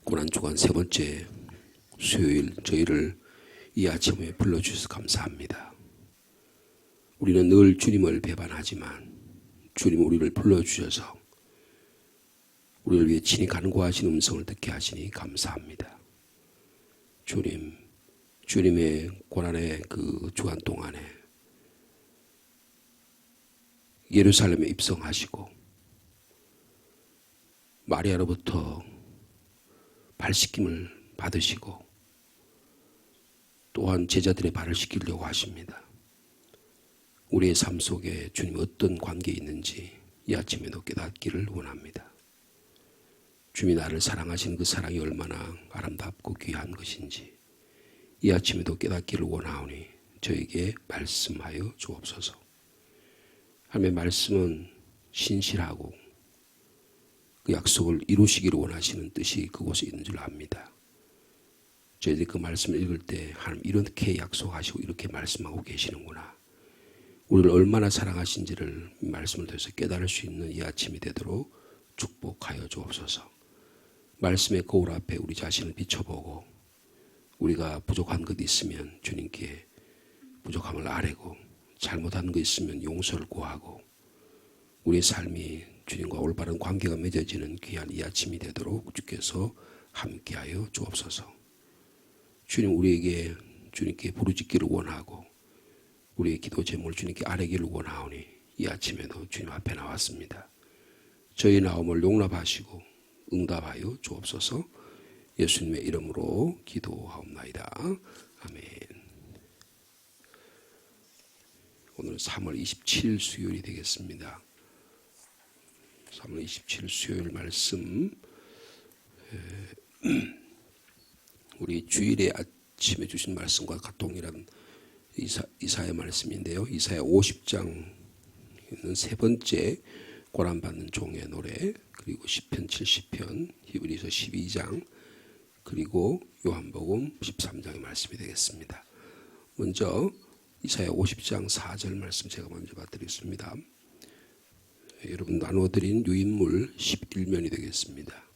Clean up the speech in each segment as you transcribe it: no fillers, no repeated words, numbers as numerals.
고난주간 세 번째 수요일 저희를 이 아침에 불러주셔서 감사합니다. 우리는 늘 주님을 배반하지만 주님 우리를 불러주셔서 우리를 위해 친히 간구하신 음성을 듣게 하시니 감사합니다. 주님의 고난의 그 주간 동안에 예루살렘에 입성하시고 마리아로부터 발 씻김을 받으시고 또한 제자들의 발을 씻기려고 하십니다. 우리의 삶 속에 주님 어떤 관계에 있는지 이 아침에도 깨닫기를 원합니다. 주님이 나를 사랑하시는 그 사랑이 얼마나 아름답고 귀한 것인지 이 아침에도 깨닫기를 원하오니 저에게 말씀하여 주옵소서. 하나님의 말씀은 신실하고 그 약속을 이루시기를 원하시는 뜻이 그곳에 있는 줄 압니다. 저희들이 그 말씀을 읽을 때 하나님 이렇게 약속하시고 이렇게 말씀하고 계시는구나. 우리를 얼마나 사랑하신지를 말씀을 통해서 깨달을 수 있는 이 아침이 되도록 축복하여 주옵소서. 말씀의 거울 앞에 우리 자신을 비춰보고 우리가 부족한 것 있으면 주님께 부족함을 아뢰고 잘못한 것 있으면 용서를 구하고 우리의 삶이 주님과 올바른 관계가 맺어지는 귀한 이 아침이 되도록 주께서 함께하여 주옵소서. 주님 우리에게 주님께 부르짖기를 원하고 우리의 기도 제목을 주님께 아뢰기를 원하오니 이 아침에도 주님 앞에 나왔습니다. 저희 나옴을 용납하시고 응답하여 주옵소서. 예수님의 이름으로 기도하옵나이다. 아멘. 오늘은 3월 27일 수요일이 되겠습니다. 3월 27일 수요일 말씀 우리 주일에 아침에 주신 말씀과 동일한 이사야 말씀인데요. 이사야 50장은 세 번째 고난받는 종의 노래, 그리고 시편 70편, 히브리서 12장, 그리고 요한복음 13장의 말씀이 되겠습니다. 먼저 이사야 50장 4절 말씀 제가 먼저 봐드리겠습니다. 여러분 나눠드린 유인물 11면이 되겠습니다.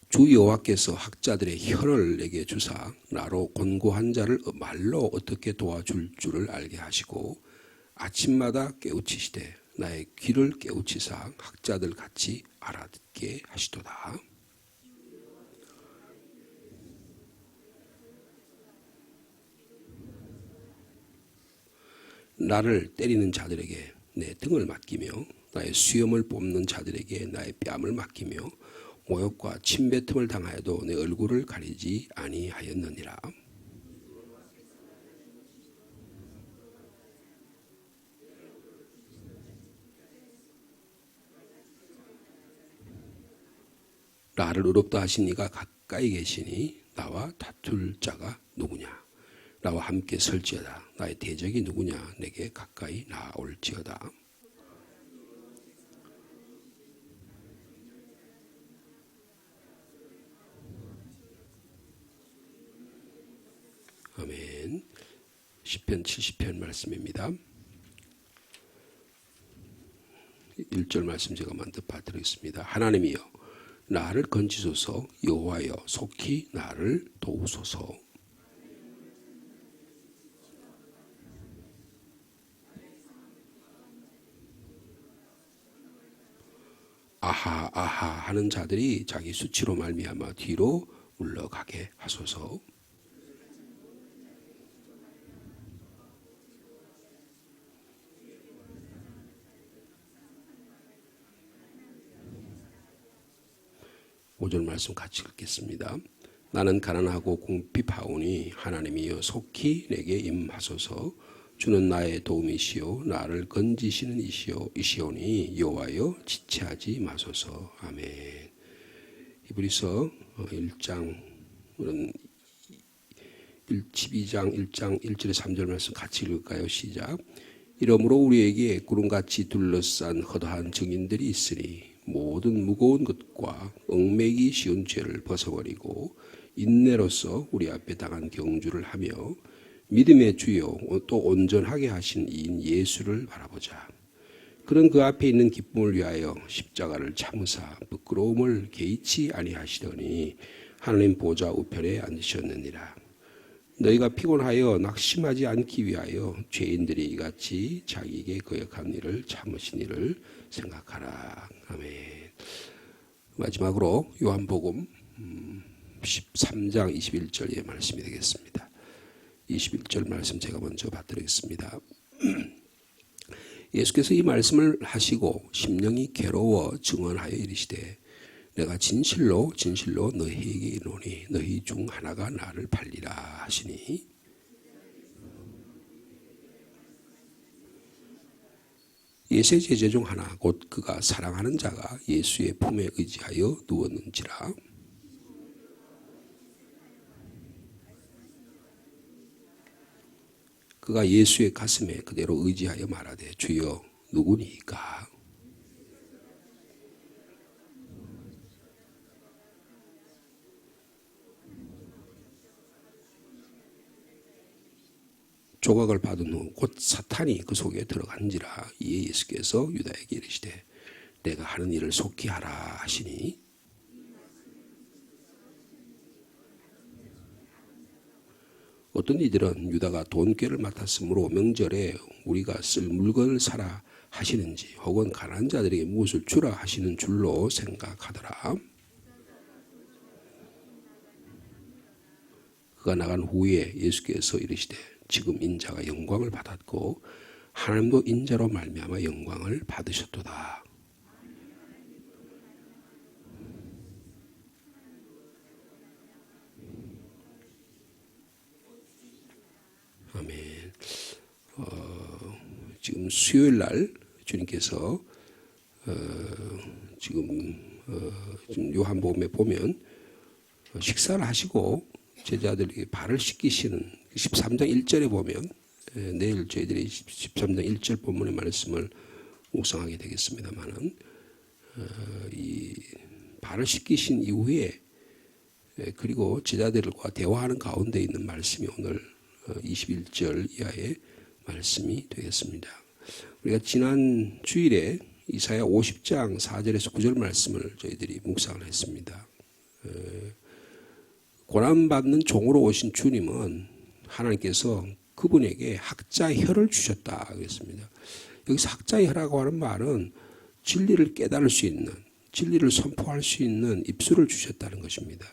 주 여호와께서 학자들의 혀를 내게 주사 나로 곤고한 자를 말로 어떻게 도와줄 줄을 알게 하시고 아침마다 깨우치시되 나의 귀를 깨우치사 학자들 같이 알아듣게 하시도다. 나를 때리는 자들에게 내 등을 맡기며 나의 수염을 뽑는 자들에게 나의 뺨을 맡기며 모욕과 침뱉음을 당하여도 내 얼굴을 가리지 아니하였느니라. 나를 의롭다 하신 이가 가까이 계시니 나와 다툴 자가 누구냐? 나와 함께 설지어다. 나의 대적이 누구냐? 내게 가까이 나올지어다. 아멘. 시편 70편 말씀입니다. 1절 말씀 제가 먼저 봐드리겠습니다. 하나님이여 나를 건지소서. 여호와여 속히 나를 도우소서. 아하 아하 하는 자들이 자기 수치로 말미암아 뒤로 물러가게 하소서. 오절 말씀 같이 읽겠습니다. 나는 가난하고 궁핍하오니 하나님이여 속히 내게 임하소서. 주는 나의 도움이시오 나를 건지시는 이시오니 여호와여 지체하지 마소서. 아멘. 히브리서 1장 12장 1장 1절에 3절 말씀 같이 읽을까요? 시작. 이러므로 우리에게 구름같이 둘러싼 허다한 증인들이 있으니 모든 무거운 것과 얽매기 쉬운 죄를 벗어버리고 인내로서 우리 앞에 당한 경주를 하며 믿음의 주요 또 온전하게 하신 이인 예수를 바라보자. 그런 그 앞에 있는 기쁨을 위하여 십자가를 참으사 부끄러움을 개의치 아니하시더니 하나님 보좌 우편에 앉으셨느니라. 너희가 피곤하여 낙심하지 않기 위하여 죄인들이 이같이 자기에게 거역한 일을 참으신 일을 생각하라. 아멘. 마지막으로 요한복음 13장 21절의 말씀이 되겠습니다. 21절 말씀 제가 먼저 받드리겠습니다. 예수께서 이 말씀을 하시고 심령이 괴로워 증언하여 이르시되 내가 진실로 진실로 너희에게 이르노니 너희 중 하나가 나를 팔리라 하시니 예수의 제자 중 하나 곧 그가 사랑하는 자가 예수의 품에 의지하여 누웠는지라. 그가 예수의 가슴에 그대로 의지하여 말하되 주여 누구니까? 조각을 받은 후 곧 사탄이 그 속에 들어간지라. 이에 예수께서 유다에게 이르시되 내가 하는 일을 속히 하라 하시니 어떤 이들은 유다가 돈꾀를 맡았으므로 명절에 우리가 쓸 물건을 사라 하시는지 혹은 가난한 자들에게 무엇을 주라 하시는 줄로 생각하더라. 그가 나간 후에 예수께서 이르시되 지금 인자가 영광을 받았고 하나님도 인자로 말미암아 영광을 받으셨도다. 아멘. 지금 수요일 날 주님께서 지금 요한복음에 보면 식사를 하시고 제자들에게 발을 씻기시는 13장 1절에 보면 내일 저희들이 13장 1절 본문의 말씀을 묵상하게 되겠습니다만은 이 발을 씻기신 이후에 그리고 제자들과 대화하는 가운데 있는 말씀이 오늘 21절 이하의 말씀이 되겠습니다. 우리가 지난 주일에 이사야 50장 4절에서 9절 말씀을 저희들이 묵상을 했습니다. 고난받는 종으로 오신 주님은 하나님께서 그분에게 학자의 혀를 주셨다 그랬습니다. 여기서 학자의 혀라고 하는 말은 진리를 깨달을 수 있는, 진리를 선포할 수 있는 입술을 주셨다는 것입니다.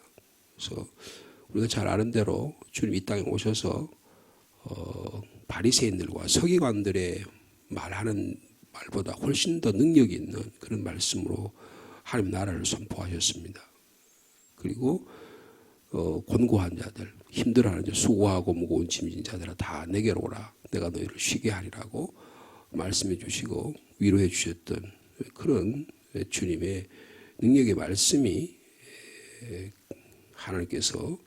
그래서 우리가 잘 아는 대로 주님 이 땅에 오셔서 바리새인들과 서기관들의 말하는 말보다 훨씬 더 능력이 있는 그런 말씀으로 하나님 나라를 선포하셨습니다. 그리고 곤고한 자들, 힘들어하는 자, 수고하고 무거운 짐진 자들아 다 내게로 오라. 내가 너희를 쉬게 하리라고 말씀해 주시고 위로해 주셨던 그런 주님의 능력의 말씀이 하나님께서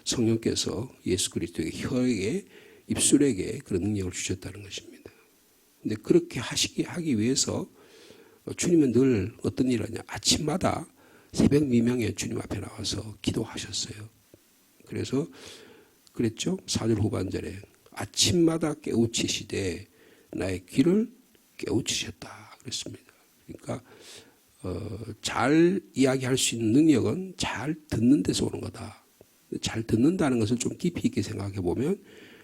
성령께서 예수 그리스도에게 혀에게 입술에게 그런 능력을 주셨다는 것입니다. 근데 그렇게 하기 위해서 주님은 늘 어떤 일을 하냐. 아침마다 새벽 미명에 주님 앞에 나와서 기도하셨어요. 그래서 그랬죠. 4절 후반절에 아침마다 깨우치시되 나의 귀를 깨우치셨다 그랬습니다. 그러니까 잘 이야기할 수 있는 능력은 잘 듣는 데서 오는 거다. 잘 듣는다는 것을 좀 깊이 있게 생각해 보면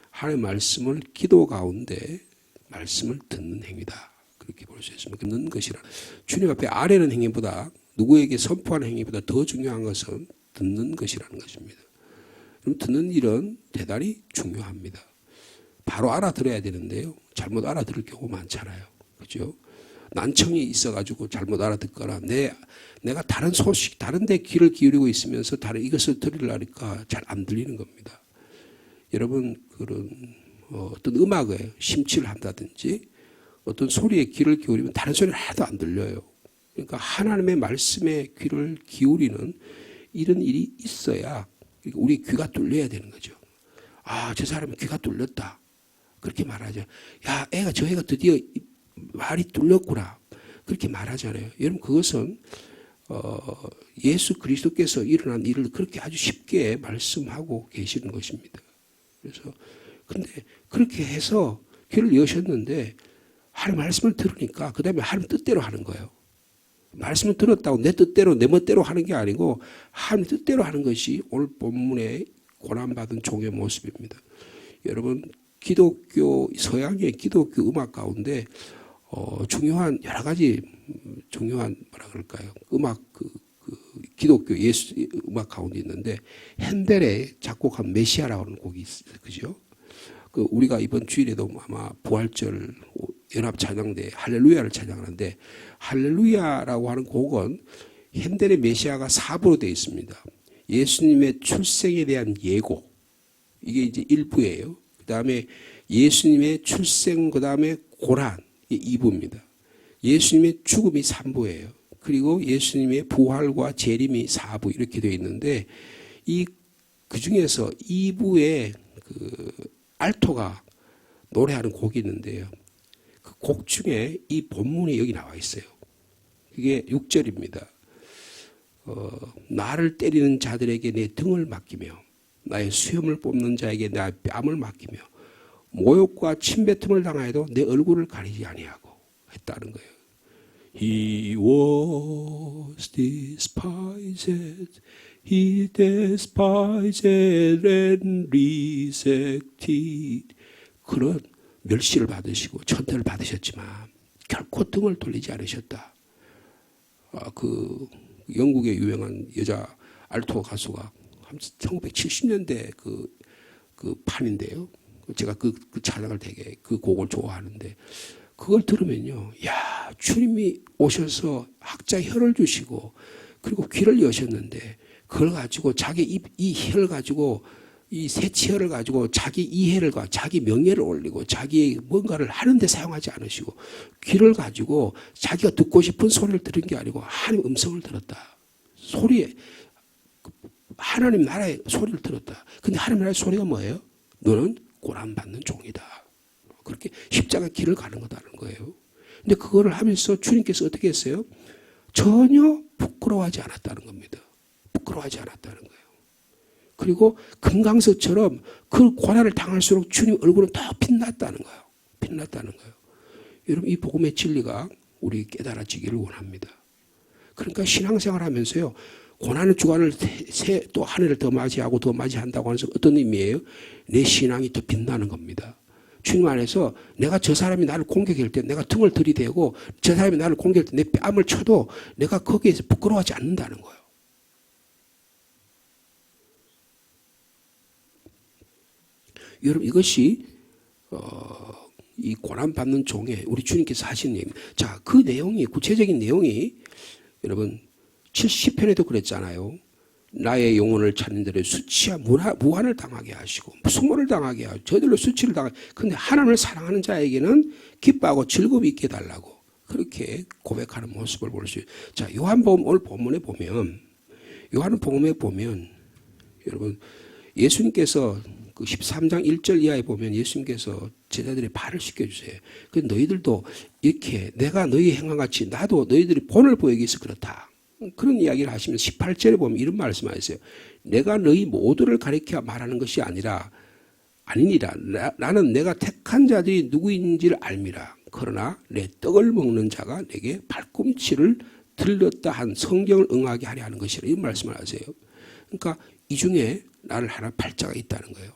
하나님의 말씀을 기도 가운데 말씀을 듣는 행위다. 그렇게 볼 수 있습니다. 듣는 것이라. 주님 앞에 아뢰는 행위보다 누구에게 선포하는 행위보다 더 중요한 것은 듣는 것이라는 것입니다. 그럼 듣는 일은 대단히 중요합니다. 바로 알아들어야 되는데요. 잘못 알아들을 경우 많잖아요. 그죠? 난청이 있어가지고 잘못 알아듣거나 내가 다른 소식, 다른 데 귀를 기울이고 있으면서 다른 이것을 들으려니까 잘 안 들리는 겁니다. 여러분 그런 어떤 음악에 심취를 한다든지 어떤 소리에 귀를 기울이면 다른 소리는 하나도 안 들려요. 그러니까 하나님의 말씀에 귀를 기울이는 이런 일이 있어야 우리 귀가 뚫려야 되는 거죠. 아, 저 사람은 귀가 뚫렸다. 그렇게 말하죠. 야, 저 애가 드디어 말이 뚫렸구나. 그렇게 말하잖아요. 여러분 그것은 예수 그리스도께서 일어난 일을 그렇게 아주 쉽게 말씀하고 계시는 것입니다. 그래서 근데 그렇게 해서 귀를 여셨는데 하나님 말씀을 들으니까 그 다음에 하나님 뜻대로 하는 거예요. 말씀을 들었다고 내 뜻대로 내 멋대로 하는 게 아니고 하나님 뜻대로 하는 것이 오늘 본문의 고난받은 종의 모습입니다. 여러분 기독교 서양의 기독교 음악 가운데 중요한 여러 가지 중요한 뭐라 그럴까요? 음악 기독교 예수 음악 가운데 있는데 핸델의 작곡한 메시아라고 하는 곡이 있어요. 그죠? 우리가 이번 주일에도 아마 부활절 연합 찬양대 할렐루야를 찬양하는데 할렐루야라고 하는 곡은 핸델의 메시아가 4부로 되어 있습니다. 예수님의 출생에 대한 예고 이게 이제 1부예요. 그 다음에 예수님의 출생 그 다음에 고난 이 2부입니다. 예수님의 죽음이 3부예요. 그리고 예수님의 부활과 재림이 4부 이렇게 되어 있는데 그 중에서 2부에 알토가 노래하는 곡이 있는데요. 그 곡 중에 이 본문이 여기 나와 있어요. 그게 6절입니다. 나를 때리는 자들에게 내 등을 맡기며 나의 수염을 뽑는 자에게 내 뺨을 맡기며 모욕과 침뱉음을 당하여도 내 얼굴을 가리지 아니하고 했다는 거예요. He was despised, he despised and rejected. 그런 멸시를 받으시고 천대를 받으셨지만 결코 등을 돌리지 않으셨다. 영국의 유명한 여자 알토 가수가 1970년대 그 판인데요. 제가 그 찬양을 되게 그 곡을 좋아하는데 그걸 들으면요. 야, 주님이 오셔서 학자의 혀를 주시고 그리고 귀를 여셨는데 그걸 가지고 자기 이 혀를 가지고 이 새치혈을 가지고 자기 이해를 자기 명예를 올리고 자기 뭔가를 하는데 사용하지 않으시고 귀를 가지고 자기가 듣고 싶은 소리를 들은 게 아니고 하나님 음성을 들었다. 하나님 나라의 소리를 들었다. 근데 하나님 나라의 소리가 뭐예요? 너는 고난받는 종이다. 그렇게 십자가 길을 가는 거다는 거예요. 근데 그거를 하면서 주님께서 어떻게 했어요? 전혀 부끄러워하지 않았다는 겁니다. 부끄러워하지 않았다는 거예요. 그리고 금강석처럼 그 고난을 당할수록 주님 얼굴은 더 빛났다는 거예요. 빛났다는 거예요. 여러분 이 복음의 진리가 우리 깨달아지기를 원합니다. 그러니까 신앙생활 하면서요. 고난의 주간을 또 한 해를 더 맞이하고 더 맞이한다고 하는 것은 어떤 의미예요? 내 신앙이 더 빛나는 겁니다. 주님 안에서 내가 저 사람이 나를 공격할 때 내가 등을 들이대고 저 사람이 나를 공격할 때 내 뺨을 쳐도 내가 거기에서 부끄러워하지 않는다는 거예요. 여러분 이것이 이 고난받는 종에 우리 주님께서 하신 얘기입니다. 자, 그 내용이 구체적인 내용이 여러분 70편에도 그랬잖아요. 나의 영혼을 찾는 데를 수치와 무한을 당하게 하시고 수모를 당하게 하고 저들로 수치를 당하게 근데 하나님을 사랑하는 자에게는 기뻐하고 즐거움이 있게 해달라고 그렇게 고백하는 모습을 볼 수 있어요. 자, 요한복음 오늘 본문에 보면 요한복음에 보면 여러분 예수님께서 그 13장 1절 이하에 보면 예수님께서 제자들의 발을 씻겨주세요. 그 너희들도 이렇게 내가 너희 행한 같이 나도 너희들이 본을 보이기 위해서 그렇다. 그런 이야기를 하시면서 18절에 보면 이런 말씀하세요. 내가 너희 모두를 가리켜 말하는 것이 아니니라. 나는 내가 택한 자들이 누구인지를 알미라. 그러나 내 떡을 먹는 자가 내게 발꿈치를 들렸다 한 성경을 응하게 하려 하는 것이라. 이런 말씀을 하세요. 그러니까 이 중에 나를 하나 팔자가 있다는 거예요.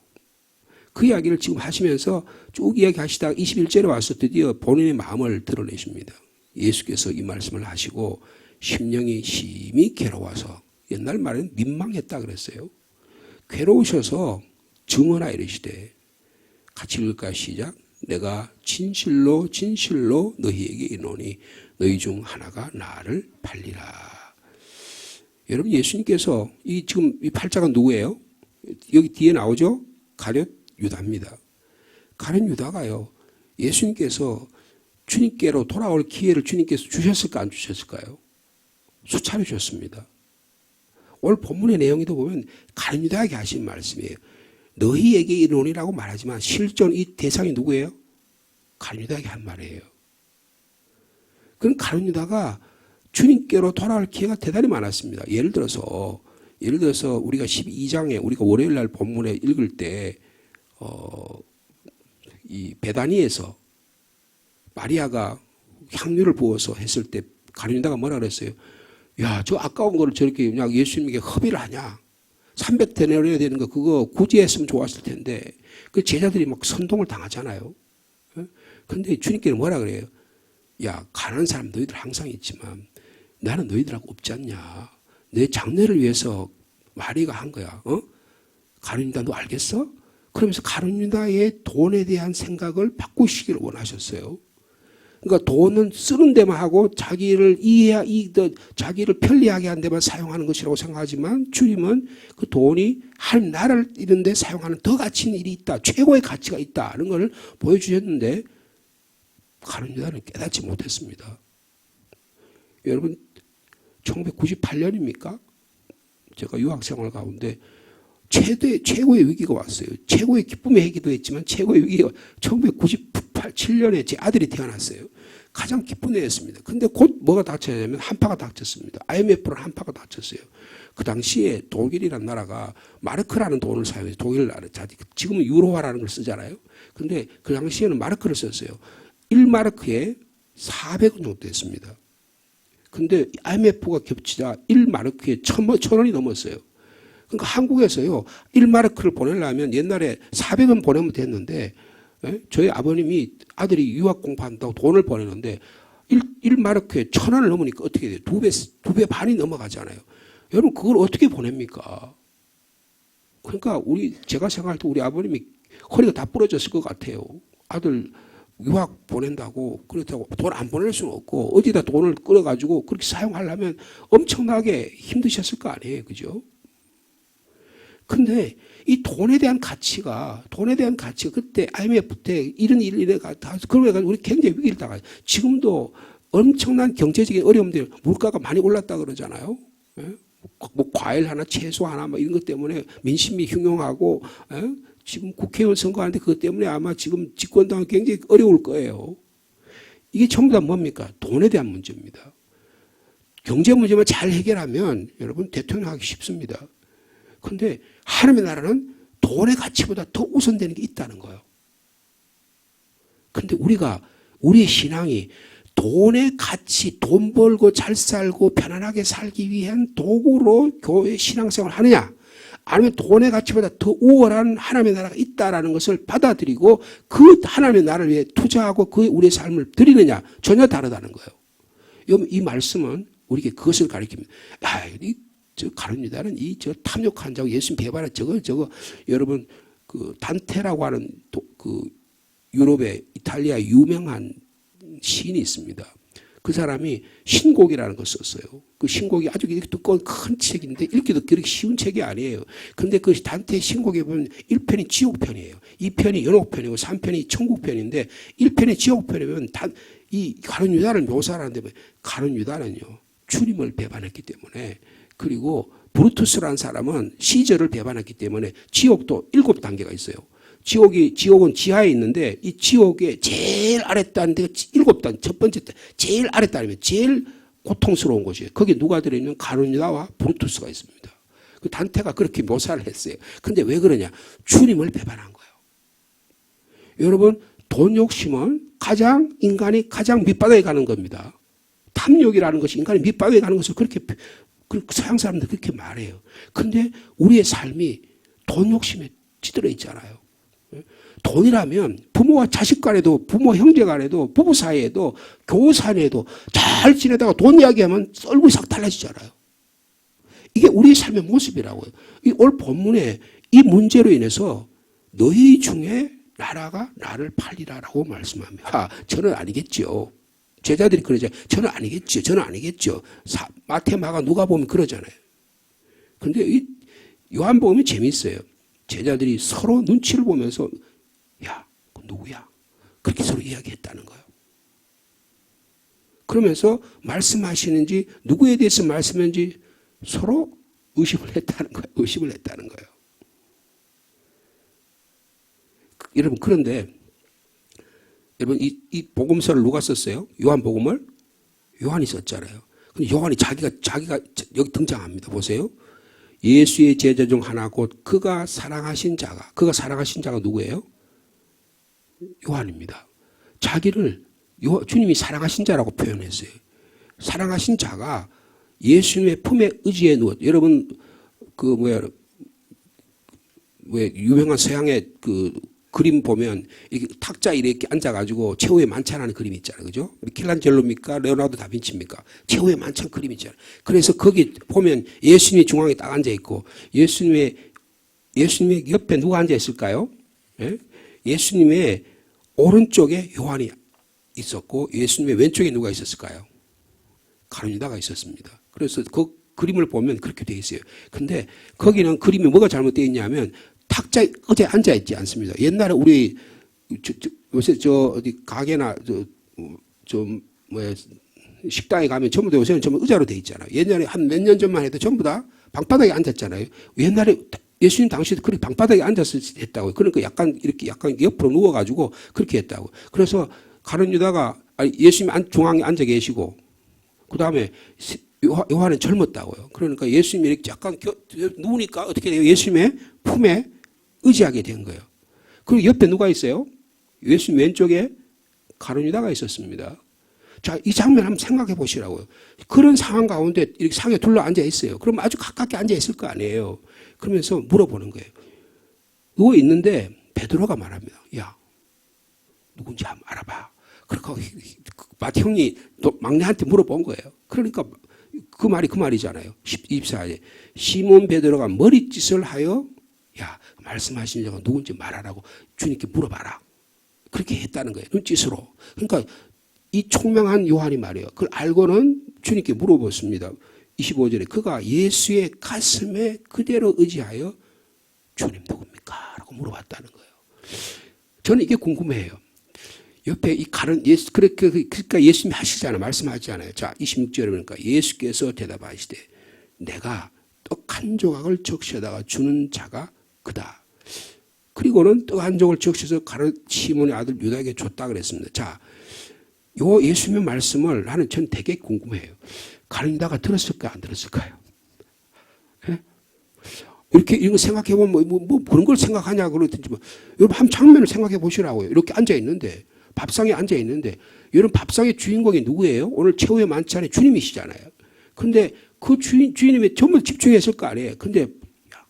그 이야기를 지금 하시면서 쭉 이야기하시다가 21절에 와서 드디어 본인의 마음을 드러내십니다. 예수께서 이 말씀을 하시고 심령이 심히 괴로워서 옛날 말에는 민망했다 그랬어요. 괴로우셔서 증언하 이르시되 같이 읽을까요? 시작. 내가 진실로 진실로 너희에게 이르노니 너희 중 하나가 나를 팔리라. 여러분 예수님께서 지금 이 팔자가 누구예요? 여기 뒤에 나오죠? 가룟 유다입니다. 가룟 유다가요. 예수님께서 주님께로 돌아올 기회를 주님께서 주셨을까 안 주셨을까요? 수차례 주셨습니다. 오늘 본문의 내용에도 보면 가룟 유다에게 하신 말씀이에요. 너희에게 이르노니라고 말하지만 실전 이 대상이 누구예요? 가룟 유다에게 한 말이에요. 그럼 가룟 유다가 주님께로 돌아올 기회가 대단히 많았습니다. 예를 들어서 우리가 12장에 우리가 월요일 날 본문에 읽을 때 이 베다니에서 마리아가 향유를 부어서 했을 때 가룟유다가 뭐라 그랬어요? 야, 저 아까운 거를 저렇게 그냥 예수님에게 허비를 하냐? 300데나리온이 되는 거 그거 굳이 했으면 좋았을 텐데 그 제자들이 막 선동을 당하잖아요. 근데 주님께는 뭐라 그래요? 야, 가난한 사람 너희들 항상 있지만 나는 너희들하고 없지 않냐? 내 장래를 위해서 마리아가 한 거야. 가룟유다 너 알겠어? 그러면서 가룟유다의 돈에 대한 생각을 바꾸시기를 원하셨어요. 그러니까 돈은 쓰는 데만 하고 자기를 자기를 편리하게 한 데만 사용하는 것이라고 생각하지만 주님은 그 돈이 한 나라를 이런 데 사용하는 더 가치 있는 일이 있다. 최고의 가치가 있다는 걸 보여주셨는데 가룟유다는 깨닫지 못했습니다. 여러분 1998년입니까? 제가 유학생활 가운데 최고의 위기가 왔어요. 최고의 기쁨의 해기도 했지만 최고의 위기가 1997년에 제 아들이 태어났어요. 가장 기쁜 해였습니다. 근데 곧 뭐가 닥쳐냐면 한파가 닥쳤습니다. IMF로 한파가 닥쳤어요. 그 당시에 독일이라는 나라가 마르크라는 돈을 사용해서 독일 나라, 지금은 유로화라는 걸 쓰잖아요. 근데 그 당시에는 마르크를 썼어요. 1마르크에 400원 정도 됐습니다. 근데 IMF가 겹치자 1마르크에 1,000원이 넘었어요. 그러니까 한국에서요, 1마르크를 보내려면 옛날에 400원 보내면 됐는데, 저희 아버님이 아들이 유학 공부한다고 돈을 보내는데, 1마르크에 1,000원을 넘으니까 어떻게 돼요? 두 배 반이 넘어가잖아요. 여러분, 그걸 어떻게 보냅니까? 그러니까 제가 생각할 때 우리 아버님이 허리가 다 부러졌을 것 같아요. 아들 유학 보낸다고, 그렇다고 돈 안 보낼 수는 없고, 어디다 돈을 끌어가지고 그렇게 사용하려면 엄청나게 힘드셨을 거 아니에요. 그죠? 근데 이 돈에 대한 가치가 그때 IMF 때 이런 일에 그러고 우리 굉장히 위기를 당하죠. 지금도 엄청난 경제적인 어려움들, 물가가 많이 올랐다 그러잖아요. 뭐 과일 하나, 채소 하나, 뭐 이런 것 때문에 민심이 흉흉하고, 지금 국회의원 선거하는데 그것 때문에 아마 지금 집권당은 굉장히 어려울 거예요. 이게 전부 다 뭡니까? 돈에 대한 문제입니다. 경제 문제만 잘 해결하면 여러분 대통령 하기 쉽습니다. 그런데 하나님의 나라는 돈의 가치보다 더 우선되는 게 있다는 거예요. 그런데 우리의 신앙이 돈의 가치, 돈 벌고 잘 살고 편안하게 살기 위한 도구로 교회 신앙생활을 하느냐, 아니면 돈의 가치보다 더 우월한 하나님의 나라가 있다는 것을 받아들이고 그 하나님의 나라를 위해 투자하고 그 우리의 삶을 드리느냐, 전혀 다르다는 거예요. 이 말씀은 우리에게 그것을 가르칩니다. 저 가룟유다는 저 탐욕한 자고 예수님 배반한 저거 여러분 그 단테라고 하는 그 유럽의 이탈리아 유명한 시인이 있습니다. 그 사람이 신곡이라는 걸 썼어요. 그 신곡이 아주 두꺼운 큰 책인데 읽기도 그렇게 쉬운 책이 아니에요. 근데 그 단테의 신곡에 보면 1편이 지옥편이에요. 2편이 연옥편이고 3편이 천국편인데 1편의 지옥편에 보면 이 가룟유다를 묘사하는데 가룟유다는요, 주님을 배반했기 때문에, 그리고 브루투스라는 사람은 시저를 배반했기 때문에 지옥도 7단계가 있어요. 지옥은 지하에 있는데 이 지옥의 제일 아랫단 데가 7단, 첫 번째 제일 아랫단이면 제일 고통스러운 곳이에요. 거기에 누가 들어있는 가룟유다와 브루투스가 있습니다. 그 단테가 그렇게 묘사를 했어요. 근데 왜 그러냐? 주님을 배반한 거예요. 여러분, 돈 욕심은 인간이 가장 밑바닥에 가는 겁니다. 탐욕이라는 것이 인간이 밑바닥에 가는 것을 그렇게 서양 사람들 그렇게 말해요. 근데 우리의 삶이 돈 욕심에 찌들어 있잖아요. 돈이라면 부모와 자식 간에도, 부모 형제 간에도, 부부 사이에도, 교우 사이에도 잘 지내다가 돈 이야기하면 얼굴이 싹 달라지잖아요. 이게 우리의 삶의 모습이라고요. 올 본문에 이 문제로 인해서 너희 중에 나라가 나를 팔리라라고 말씀합니다. 저는 아니겠죠. 제자들이 그러죠. 저는 아니겠죠. 마태, 마가, 누가 보면 그러잖아요. 근데 이 요한복음이 재미있어요. 제자들이 서로 눈치를 보면서 야, 그 누구야? 그렇게 서로 이야기했다는 거예요. 그러면서 말씀하시는지 누구에 대해서 말씀했는지 서로 의심을 했다는 거예요. 여러분, 그런데 여러분, 이 복음서를 누가 썼어요? 요한복음을? 요한이 썼잖아요. 근데 요한이 자기가 여기 등장합니다. 보세요. 예수의 제자 중 하나 곧 그가 사랑하신 자가 누구예요? 요한입니다. 자기를 주님이 사랑하신 자라고 표현했어요. 사랑하신 자가 예수님의 품에 의지해 누워. 여러분 왜 유명한 서양의 그 그림 보면 이게 탁자 이렇게 앉아가지고 최후의 만찬하는 그림 있잖아요, 그죠? 미켈란젤로입니까? 레오나르도 다빈치입니까? 최후의 만찬 그림 있잖아요. 그래서 거기 보면 예수님이 중앙에 딱 앉아 있고 예수님의 옆에 누가 앉아 있을까요? 예? 예수님의 오른쪽에 요한이 있었고 예수님의 왼쪽에 누가 있었을까요? 가룟 유다가 있었습니다. 그래서 그 그림을 보면 그렇게 돼 있어요. 근데 거기는 그림이 뭐가 잘못되어 있냐면 탁자에 어제 앉아 있지 않습니다. 옛날에 우리 요새 어디 가게나 식당에 가면 전부 다 요새는 전부 의자로 돼 있잖아요. 옛날에 한 몇 년 전만 해도 전부 다 방바닥에 앉았잖아요. 옛날에 예수님 당시에도 그렇게 방바닥에 앉아서 했다고요. 그러니까 약간 옆으로 누워가지고 그렇게 했다고. 그래서 가룟 유다가 예수님 중앙에 앉아 계시고 그 다음에 요한은 젊었다고요. 그러니까 예수님이 이렇게 약간 누우니까 어떻게 돼요? 예수님의 품에 의지하게 된 거예요. 그리고 옆에 누가 있어요? 예수님 왼쪽에 가룟 유다가 있었습니다. 자, 이 장면 한번 생각해 보시라고요. 그런 상황 가운데 이렇게 상에 둘러 앉아 있어요. 그럼 아주 가깝게 앉아 있을 거 아니에요. 그러면서 물어보는 거예요. 누워 있는데 베드로가 말합니다. 야, 누군지 한번 알아봐. 그러니까 형이 또 막내한테 물어본 거예요. 그러니까 그 말이잖아요. 24절. 시몬 베드로가 머리짓을 하여 야, 말씀하신 자가 누군지 말하라고 주님께 물어봐라. 그렇게 했다는 거예요. 눈짓으로. 그러니까 이 총명한 요한이 말이에요. 그걸 알고는 주님께 물어봤습니다. 25절에 그가 예수의 가슴에 그대로 의지하여 주님 누굽니까? 라고 물어봤다는 거예요. 저는 이게 궁금해요. 옆에 이 예수, 그러니까 예수님이 하시잖아요. 말씀하지 않아요. 자, 26절에 보니까 예수께서 대답하시되 내가 떡 한 조각을 적셔다가 주는 자가 그다. 그리고는 떡 한 조각을 적셔서 시몬의 아들 유다에게 줬다 그랬습니다. 자, 요 예수님의 말씀을 전 되게 궁금해요. 가룟 유다가 들었을까요? 안 들었을까요? 예? 이렇게 이런 거 생각해 보면 뭐 그런 걸 생각하냐 그러든지 여러분 한 장면을 생각해 보시라고요. 이렇게 앉아 있는데 밥상에 앉아 있는데 여러분 밥상의 주인공이 누구예요? 오늘 최후의 만찬의 주님이시잖아요. 근데 그 주인님이 전부 집중했을 거 아니에요. 근데 야,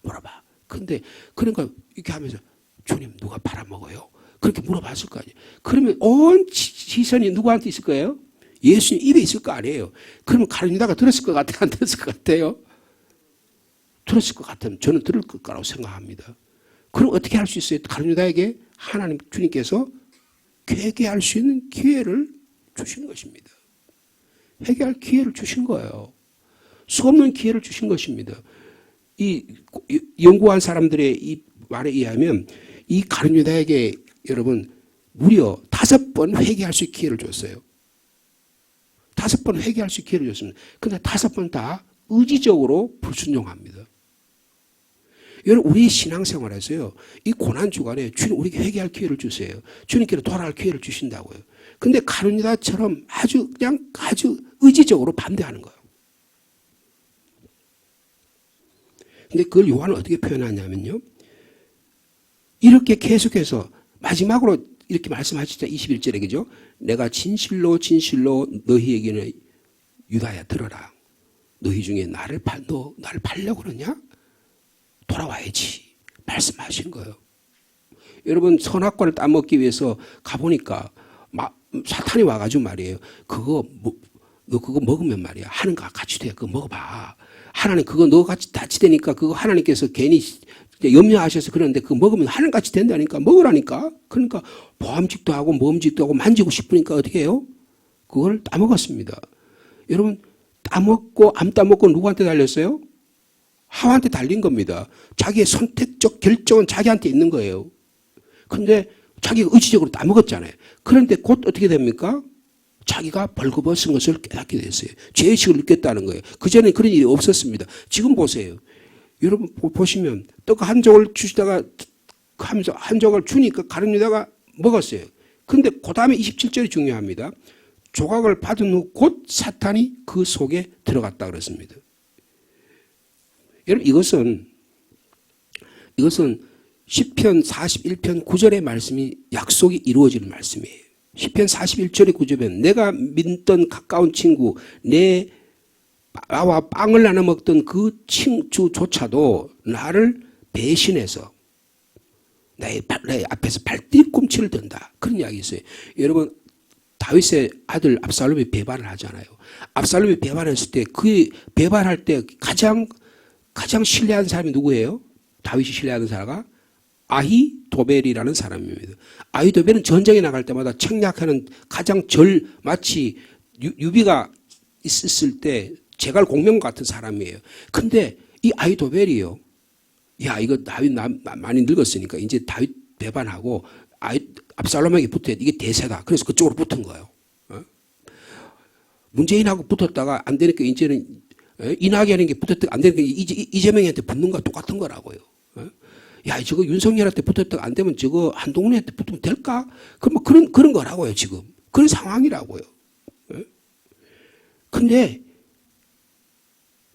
물어봐. 근데 그러니까 이렇게 하면서 주님 누가 팔아먹어요? 그렇게 물어봤을 거 아니에요. 그러면 온 시선이 누구한테 있을 거예요? 예수님 입에 있을 거 아니에요. 그러면 가룟 유다가 들었을 것 같아요? 안 들었을 것 같아요? 들었을 것 같으면 저는 들을 거라고 생각합니다. 그럼 어떻게 할 수 있어요? 가룟 유다에게 하나님 주님께서 회개할 수 있는 기회를 주신 것입니다. 회개할 기회를 주신 거예요. 수없는 기회를 주신 것입니다. 이 연구한 사람들의 이 말에 의하면 이 가룟 유다에게 여러분 무려 5번 회개할 수 있는 기회를 줬어요. 5번 회개할 수 있는 기회를 줬습니다. 그런데 5번 다 의지적으로 불순종합니다. 여러분 우리 신앙생활에서요. 이 고난주간에 주님 우리에게 회개할 기회를 주세요. 주님께로 돌아갈 기회를 주신다고요. 근데 가룟 유다처럼 아주 의지적으로 반대하는 거예요. 근데 그걸 요한은 어떻게 표현하냐면요. 이렇게 계속해서 마지막으로 이렇게 말씀하시죠. 21절에 그죠? 내가 진실로 너희에게는 유다야 들어라. 너희 중에 나를 팔려고 그러냐? 돌아와야지. 말씀하신 거예요. 여러분 선악과를 따먹기 위해서 가보니까 사탄이 와가지고 말이에요. 너 그거 먹으면 말이야. 하는가 같이 돼. 그거 먹어봐. 하나님 그거 너 같이 같이 되니까 그거 하나님께서 괜히 염려하셔서 그러는데 그거 먹으면 하나님같이 된다니까. 먹으라니까. 그러니까 보암직도 하고 모험직도 하고 만지고 싶으니까 어떻게 해요? 그걸 따먹었습니다. 여러분 따먹고 안 따먹고 누구한테 달렸어요? 하와한테 달린 겁니다. 자기의 선택적 결정은 자기한테 있는 거예요. 그런데 자기가 의지적으로 따먹었잖아요. 그런데 곧 어떻게 됩니까? 자기가 벌거벗은 것을 깨닫게 됐어요. 죄의식을 느꼈다는 거예요. 그전에 그런 일이 없었습니다. 지금 보세요. 여러분 보시면 떡 한 조각을 주시다가 하면서 한 조각을 주니까 가룟 유다가 먹었어요. 근데 그 다음에 27절이 중요합니다. 조각을 받은 후 곧 사탄이 그 속에 들어갔다 그랬습니다. 여러분 이것은 시편 41편 9절의 말씀이 약속이 이루어지는 말씀이에요. 시편 41절의 9절은 내가 믿던 가까운 친구, 나와 빵을 나눠 먹던 그 친구조차도 나를 배신해서 내 앞에서 발뒤꿈치를 든다. 그런 이야기 있어요. 여러분, 다윗의 아들 압살롬이 배반을 하잖아요. 압살롬이 배반했을 때 그 배반할 때 가장 신뢰하는 사람이 누구예요? 다윗이 신뢰하는 사람이 아히도벨이라는 사람입니다. 아히도벨은 전쟁에 나갈 때마다 책략하는 가장 마치 유비가 있을 때 제갈 공명 같은 사람이에요. 근데 이 아히도벨이요. 야, 이거 다윗 많이 늙었으니까 이제 다윗 배반하고 압살롬에게 붙어야 돼. 이게 대세다. 그래서 그쪽으로 붙은 거예요. 문재인하고 붙었다가 안 되니까 이제는 이낙연에게 붙었다가 안 되니까 이재명한테 붙는 거와 똑같은 거라고요. 야, 저거 윤석열한테 붙었다가 안 되면 저거 한동훈한테 붙으면 될까? 그럼 그런 거라고요, 지금. 그런 상황이라고요. 근데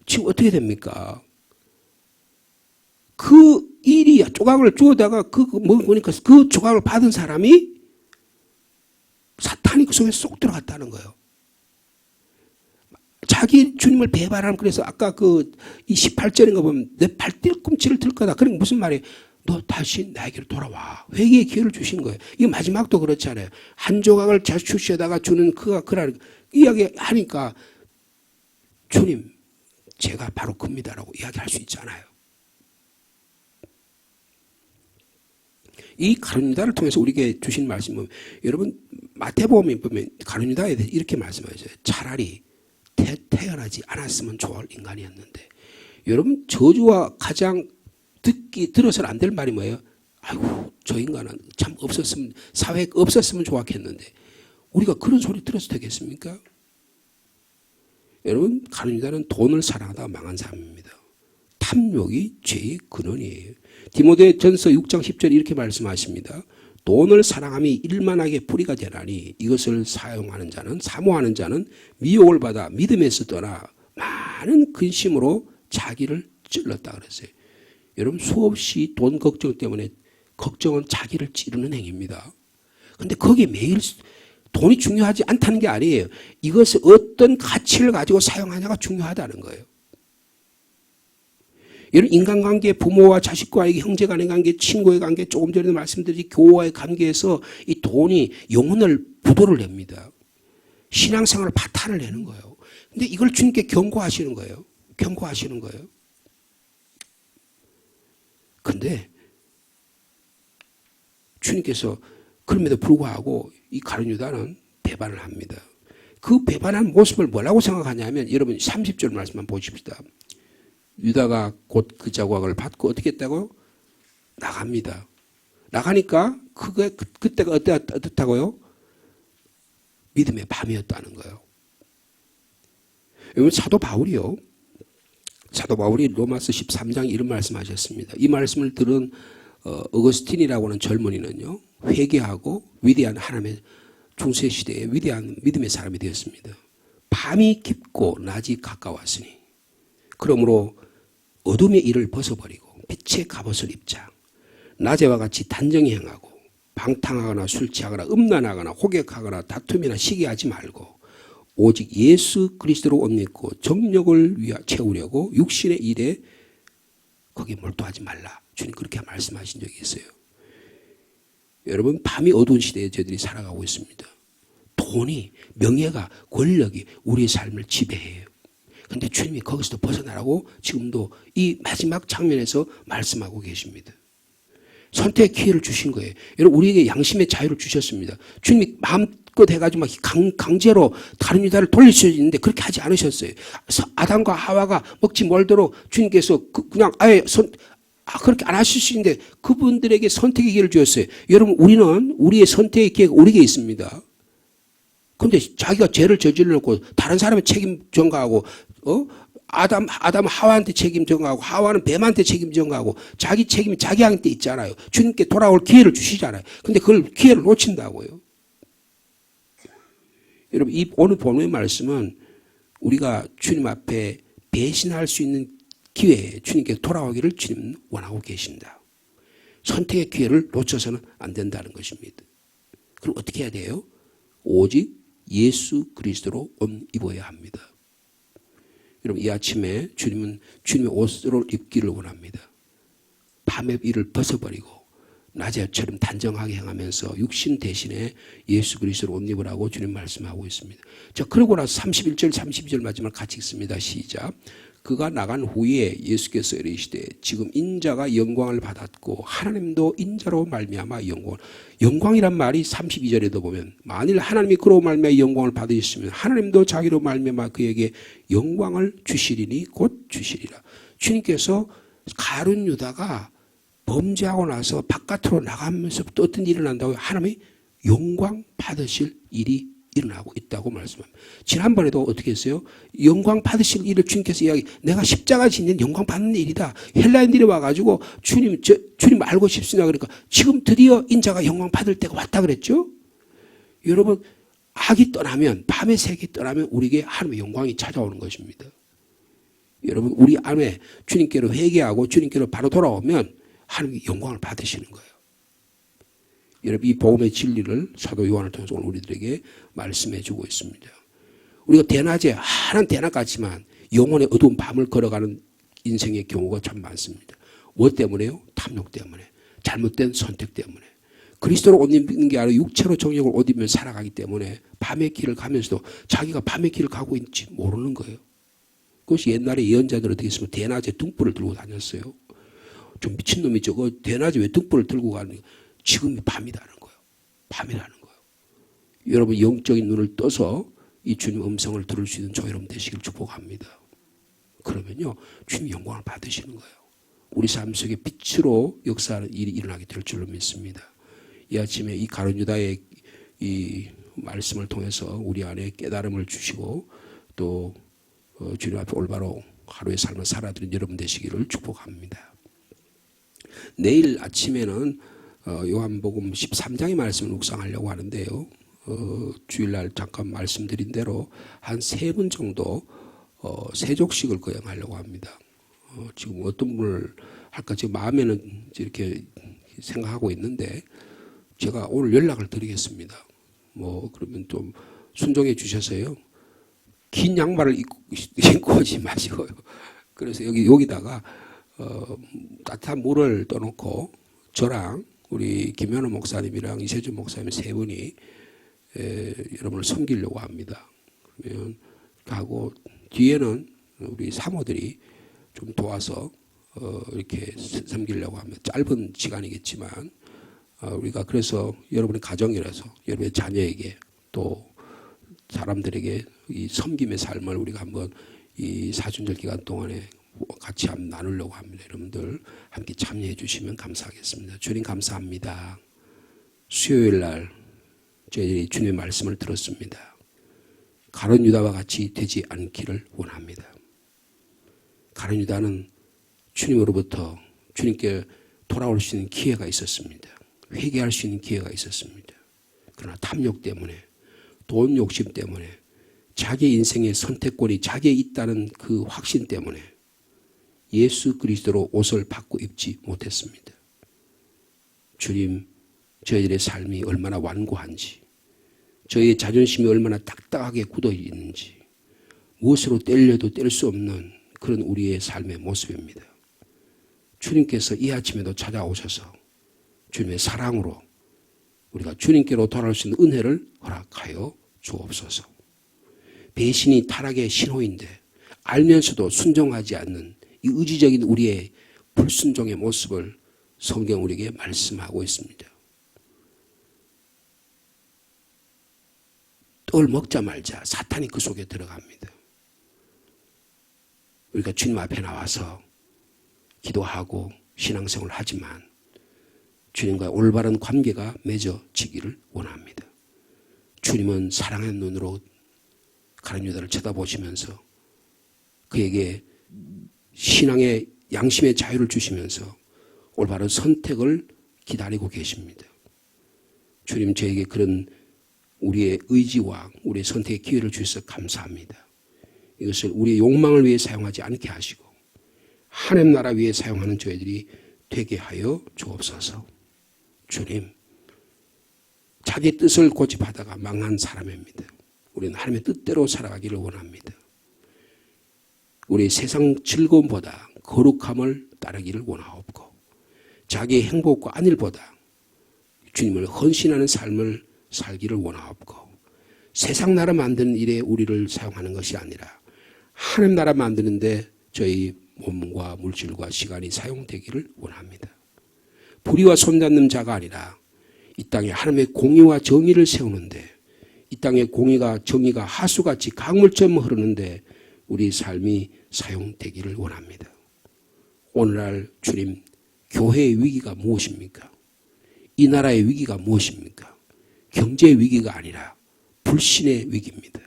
지금 어떻게 됩니까? 그 일이 조각을 주워다가 보니까 그 조각을 받은 사람이 사탄이 그 속에 쏙 들어갔다는 거예요. 자기 주님을 배반하는, 그래서 아까 이 18절인가 보면 내 발뒤꿈치를 들 거다. 그러니까 무슨 말이에요? 너 다시 나에게로 돌아와. 회개의 기회를 주신 거예요. 이거 마지막도 그렇잖아요. 한 조각을 자주시에다가 주는 그라는 이야기 하니까 주님, 제가 바로 그입니다라고 이야기할 수 있잖아요. 이 가룟유다를 통해서 우리에게 주신 말씀은, 여러분 마태복음에 보면 가룟유다에 대해서 이렇게 말씀하셨어요. 차라리 태어나지 않았으면 좋을 인간이었는데. 여러분, 저주와 가장 들어서는 안 될 말이 뭐예요? 아이고, 저 인간은 참 사회에 없었으면 좋았겠는데. 우리가 그런 소리 들어서 되겠습니까? 여러분, 가룟유다는 돈을 사랑하다가 망한 사람입니다. 탐욕이 죄의 근원이에요. 디모데전서 6장 10절 이렇게 말씀하십니다. 돈을 사랑함이 일만하게 뿌리가 되나니 이것을 사모하는 자는 미혹을 받아 믿음에서 떠나 많은 근심으로 자기를 찔렀다 그랬어요. 여러분, 수없이 돈 걱정 때문에 걱정은 자기를 찌르는 행위입니다. 그런데 거기에 매일 돈이 중요하지 않다는 게 아니에요. 이것을 어떤 가치를 가지고 사용하냐가 중요하다는 거예요. 이런 인간관계, 부모와 자식과의 형제간의 관계, 친구의 관계, 조금 전에 말씀드린 교우와의 관계에서 이 돈이 영혼을 부도를 냅니다. 신앙생활을 파탄을 내는 거예요. 근데 이걸 주님께 경고하시는 거예요. 경고하시는 거예요. 근데 주님께서 그럼에도 불구하고 이 가룟유다는 배반을 합니다. 그 배반한 모습을 뭐라고 생각하냐면, 여러분 30절 말씀만 보십시다. 유다가 곧 그 자각을 받고 어떻게 했다고? 나갑니다. 나가니까 그때가 어떻다고요? 믿음의 밤이었다는 거예요. 여러분, 사도 바울이 로마서 13장 이런 말씀하셨습니다. 이 말씀을 들은 어거스틴이라고 하는 젊은이는요, 회개하고 위대한 하나님의 중세시대의 위대한 믿음의 사람이 되었습니다. 밤이 깊고 낮이 가까웠으니 그러므로 어둠의 일을 벗어버리고 빛의 갑옷을 입자. 낮에와 같이 단정히 행하고 방탕하거나 술 취하거나 음란하거나 호객하거나 다툼이나 시기하지 말고 오직 예수 그리스도로 옷 입고 정욕을 채우려고 육신의 일에 거기에 몰두하지 말라. 주님 그렇게 말씀하신 적이 있어요. 여러분, 밤이 어두운 시대에 저희들이 살아가고 있습니다. 돈이, 명예가, 권력이 우리의 삶을 지배해요. 그런데 주님이 거기서도 벗어나라고 지금도 이 마지막 장면에서 말씀하고 계십니다. 선택의 기회를 주신 거예요. 여러분, 우리에게 양심의 자유를 주셨습니다. 주님이 마음껏 해가지고 막 강제로 다른 유다를 돌릴 수 있는데 그렇게 하지 않으셨어요. 아담과 하와가 먹지 말도록 주님께서 그냥 아예 그렇게 안 하실 수 있는데 그분들에게 선택의 기회를 주셨어요. 여러분, 우리는 우리의 선택의 기회가 우리에게 있습니다. 그런데 자기가 죄를 저질러놓고 다른 사람의 책임 전가하고 아담 하와한테 책임 전가하고 하와는 뱀한테 책임 전가하고 자기 책임이 자기한테 있잖아요. 주님께 돌아올 기회를 주시잖아요. 근데 그걸 기회를 놓친다고요. 여러분, 이 오늘 본문의 말씀은 우리가 주님 앞에 배신할 수 있는 기회에 주님께 돌아오기를 주님 원하고 계신다. 선택의 기회를 놓쳐서는 안 된다는 것입니다. 그럼 어떻게 해야 돼요? 오직 예수 그리스도로 옷 입어야 합니다. 여러분 이 아침에 주님은 주님의 옷을 입기를 원합니다. 밤의 일을 벗어버리고 낮에처럼 단정하게 행하면서 육신 대신에 예수 그리스도로 옷 입으라고 주님 말씀하고 있습니다. 자, 그러고 나서 31절 32절 마지막 같이 읽습니다. 시작. 그가 나간 후에 예수께서 이르시되 지금 인자가 영광을 받았고 하나님도 인자로 말미암아 영광이란 말이 32절에도 보면 만일 하나님이 그로 말미암아 영광을 받으셨으면 하나님도 자기로 말미암아 그에게 영광을 주시리니 곧 주시리라. 주님께서 가룟 유다가 범죄하고 나서 바깥으로 나가면서 또 어떤 일이 일어난다고요? 하나님이 영광 받으실 일이 일어나고 있다고 말씀합니다. 지난번에도 어떻게 했어요? 영광 받으실 일을 주님께서 이야기, 내가 십자가 지는 영광 받는 일이다. 헬라인들이 와가지고 주님 알고 싶습니다. 그러니까 지금 드디어 인자가 영광 받을 때가 왔다 그랬죠? 여러분, 악이 떠나면, 밤의 색이 떠나면 우리에게 하나님의 영광이 찾아오는 것입니다. 여러분, 우리 안에 주님께로 회개하고 주님께로 바로 돌아오면 하나님의 영광을 받으시는 거예요. 여러분 이 복음의 진리를 사도 요한을 통해서 오늘 우리들에게 말씀해 주고 있습니다. 우리가 대낮에 환한 대낮 같지만 영혼의 어두운 밤을 걸어가는 인생의 경우가 참 많습니다. 무엇 때문에요? 탐욕 때문에, 잘못된 선택 때문에. 그리스도로 옷 입는 게 아니라 육체로 정욕을 옷 입으며 살아가기 때문에 밤의 길을 가면서도 자기가 밤의 길을 가고 있는지 모르는 거예요. 그것이 옛날에 예언자들 어떻게 했으면 대낮에 등불을 들고 다녔어요. 좀 미친놈이 저거 대낮에 왜 등불을 들고 가는, 지금이 밤이라는 거예요. 밤이라는 거예요. 여러분 영적인 눈을 떠서 이 주님 음성을 들을 수 있는 저 여러분 되시길 축복합니다. 그러면요 주님 영광을 받으시는 거예요. 우리 삶 속에 빛으로 역사하는 일이 일어나게 될 줄로 믿습니다. 이 아침에 이 가룟 유다의 이 말씀을 통해서 우리 안에 깨달음을 주시고 또 주님 앞에 올바로 하루의 삶을 살아드린 여러분 되시기를 축복합니다. 내일 아침에는 요한복음 13장의 말씀을 묵상하려고 하는데요. 주일날 잠깐 말씀드린 대로 한 3분 정도 세족식을 거행하려고 합니다. 지금 어떤 분을 할까 지금 마음에는 이렇게 생각하고 있는데 제가 오늘 연락을 드리겠습니다. 그러면 좀 순종해 주셔서요. 긴 양말을 신고 오지 마시고요. 그래서 여기다가 따뜻한 물을 떠놓고 저랑 우리 김현우 목사님이랑 이세준 목사님 3분이 여러분을 섬기려고 합니다. 그러면 하고 뒤에는 우리 사모들이 좀 도와서 이렇게 섬기려고 합니다. 짧은 시간이겠지만 우리가 그래서 여러분의 가정이라서 여러분의 자녀에게 또 사람들에게 이 섬김의 삶을 우리가 한번 이 사순절 기간 동안에 같이 한번 나누려고 합니다. 여러분들 함께 참여해 주시면 감사하겠습니다. 주님 감사합니다. 수요일 날 저희들이 주님의 말씀을 들었습니다. 가룟 유다와 같이 되지 않기를 원합니다. 가룟 유다는 주님으로부터 주님께 돌아올 수 있는 기회가 있었습니다. 회개할 수 있는 기회가 있었습니다. 그러나 탐욕 때문에 돈 욕심 때문에 자기 인생의 선택권이 자기에 있다는 그 확신 때문에 예수 그리스도로 옷을 받고 입지 못했습니다. 주님, 저희들의 삶이 얼마나 완고한지, 저희의 자존심이 얼마나 딱딱하게 굳어 있는지, 무엇으로 떼려도 뗄 수 없는 그런 우리의 삶의 모습입니다. 주님께서 이 아침에도 찾아오셔서 주님의 사랑으로 우리가 주님께로 돌아올 수 있는 은혜를 허락하여 주옵소서. 배신이 타락의 신호인데 알면서도 순종하지 않는 이 의지적인 우리의 불순종의 모습을 성경 우리에게 말씀하고 있습니다. 떡을 먹자 말자 사탄이 그 속에 들어갑니다. 우리가 주님 앞에 나와서 기도하고 신앙생활을 하지만 주님과 올바른 관계가 맺어지기를 원합니다. 주님은 사랑하는 눈으로 가룟 유다를 쳐다보시면서 그에게 신앙의 양심의 자유를 주시면서 올바른 선택을 기다리고 계십니다. 주님 저에게 그런 우리의 의지와 우리의 선택의 기회를 주셔서 감사합니다. 이것을 우리의 욕망을 위해 사용하지 않게 하시고 하나님 나라 위해 사용하는 저희들이 되게 하여 주옵소서. 주님, 자기 뜻을 고집하다가 망한 사람입니다. 우리는 하나님의 뜻대로 살아가기를 원합니다. 우리 세상 즐거움보다 거룩함을 따르기를 원하옵고 자기의 행복과 안일보다 주님을 헌신하는 삶을 살기를 원하옵고 세상 나라 만드는 일에 우리를 사용하는 것이 아니라 하나님 나라 만드는데 저희 몸과 물질과 시간이 사용되기를 원합니다. 불의와 손잡는 자가 아니라 이 땅에 하나님의 공의와 정의를 세우는데 이 땅의 공의가 정의가 하수같이 강물처럼 흐르는데 우리 삶이 사용되기를 원합니다. 오늘날 주님, 교회의 위기가 무엇입니까? 이 나라의 위기가 무엇입니까? 경제의 위기가 아니라 불신의 위기입니다.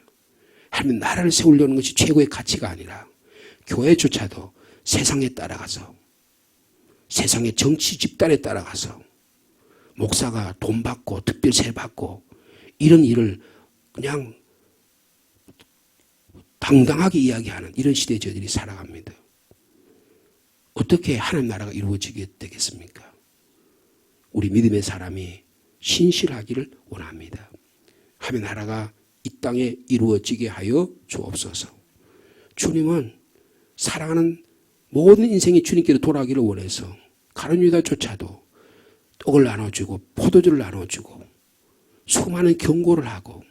하나님 나라를 세우려는 것이 최고의 가치가 아니라 교회조차도 세상에 따라가서 세상의 정치 집단에 따라가서 목사가 돈 받고 특별세 받고 이런 일을 그냥 당당하게 이야기하는 이런 시대에 저희들이 살아갑니다. 어떻게 하나님 나라가 이루어지게 되겠습니까? 우리 믿음의 사람이 신실하기를 원합니다. 하나님 나라가 이 땅에 이루어지게 하여 주옵소서. 주님은 사랑하는 모든 인생이 주님께로 돌아가기를 원해서 가룟 유다조차도 떡을 나눠주고 포도주를 나눠주고 수많은 경고를 하고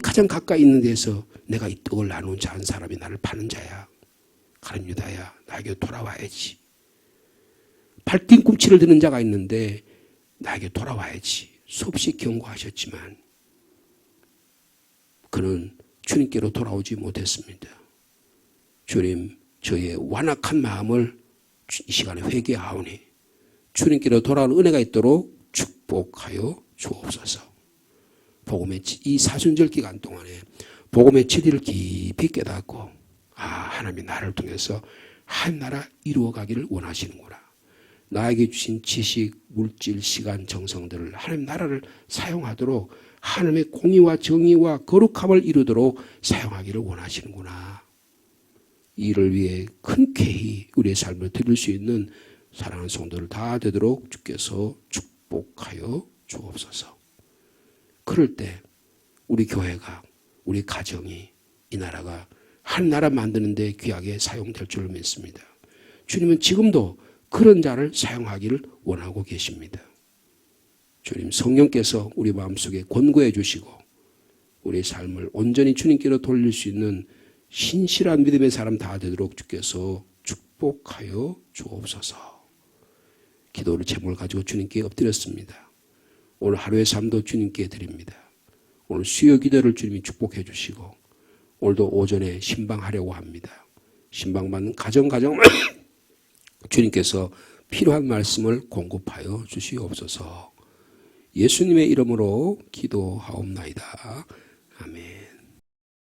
가장 가까이 있는 데서 내가 이 떡을 나눈 자 한 사람이 나를 파는 자야. 가룟 유다야, 나에게 돌아와야지. 발뒤꿈치를 드는 자가 있는데 나에게 돌아와야지. 수없이 경고하셨지만 그는 주님께로 돌아오지 못했습니다. 주님, 저의 완악한 마음을 이 시간에 회개하오니 주님께로 돌아오는 은혜가 있도록 축복하여 주옵소서. 복음의 이 사순절 기간 동안에 복음의 진리를 깊이 깨닫고 하나님이 나를 통해서 한 나라 이루어가기를 원하시는구나. 나에게 주신 지식, 물질, 시간, 정성들을 하나님 나라를 사용하도록 하나님의 공의와 정의와 거룩함을 이루도록 사용하기를 원하시는구나. 이를 위해 흔쾌히 우리의 삶을 드릴 수 있는 사랑하는 성도들 다 되도록 주께서 축복하여 주옵소서. 그럴 때 우리 교회가, 우리 가정이, 이 나라가 한 나라 만드는 데 귀하게 사용될 줄 믿습니다. 주님은 지금도 그런 자를 사용하기를 원하고 계십니다. 주님, 성령께서 우리 마음속에 권고해 주시고 우리의 삶을 온전히 주님께로 돌릴 수 있는 신실한 믿음의 사람 다 되도록 주께서 축복하여 주옵소서. 기도를 제목을 가지고 주님께 엎드렸습니다. 오늘 하루의 삶도 주님께 드립니다. 오늘 수요 기도를 주님이 축복해 주시고 오늘도 오전에 신방하려고 합니다. 신방받는 가정 주님께서 필요한 말씀을 공급하여 주시옵소서. 예수님의 이름으로 기도하옵나이다. 아멘.